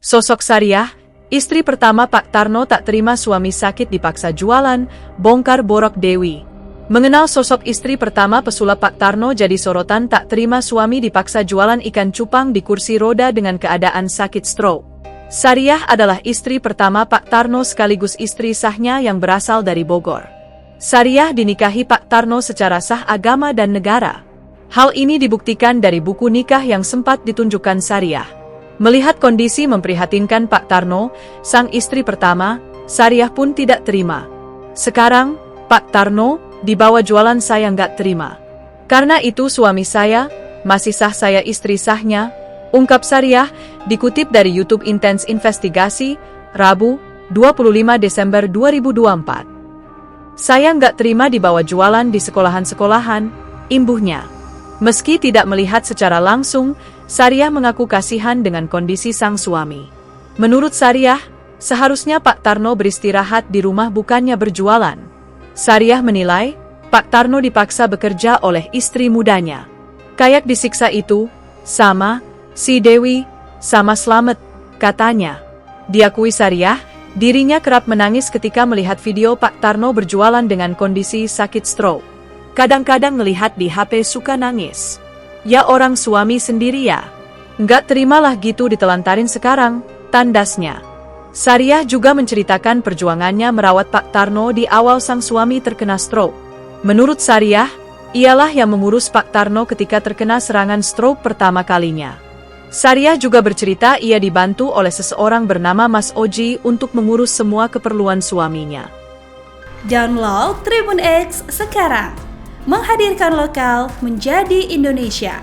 Sosok Sariah, istri pertama Pak Tarno tak terima suami sakit dipaksa jualan, bongkar borok Dewi. Mengenal sosok istri pertama pesulap Pak Tarno jadi sorotan tak terima suami dipaksa jualan ikan cupang di kursi roda dengan keadaan sakit stroke. Sariah adalah istri pertama Pak Tarno sekaligus istri sahnya yang berasal dari Bogor. Sariah dinikahi Pak Tarno secara sah agama dan negara. Hal ini dibuktikan dari buku nikah yang sempat ditunjukkan Sariah. Melihat kondisi memprihatinkan Pak Tarno, sang istri pertama, Sariah pun tidak terima. Sekarang, Pak Tarno, dibawa jualan saya nggak terima. Karena itu suami saya, masih sah saya istri sahnya, ungkap Sariah, dikutip dari YouTube Intense Investigasi, Rabu, 25 Desember 2024. Saya nggak terima dibawa jualan di sekolahan-sekolahan, imbuhnya. Meski tidak melihat secara langsung, Sariah mengaku kasihan dengan kondisi sang suami. Menurut Sariah, seharusnya Pak Tarno beristirahat di rumah bukannya berjualan. Sariah menilai, Pak Tarno dipaksa bekerja oleh istri mudanya. Kayak disiksa itu, sama, si Dewi, sama selamat, katanya. Diakui Sariah, dirinya kerap menangis ketika melihat video Pak Tarno berjualan dengan kondisi sakit stroke. Kadang-kadang melihat di HP suka nangis. Ya orang suami sendiri ya. Nggak terimalah gitu ditelantarin sekarang, tandasnya. Sariah juga menceritakan perjuangannya merawat Pak Tarno di awal sang suami terkena stroke. Menurut Sariah, ialah yang mengurus Pak Tarno ketika terkena serangan stroke pertama kalinya. Sariah juga bercerita ia dibantu oleh seseorang bernama Mas Oji untuk mengurus semua keperluan suaminya. Download Tribun X sekarang, menghadirkan lokal menjadi Indonesia.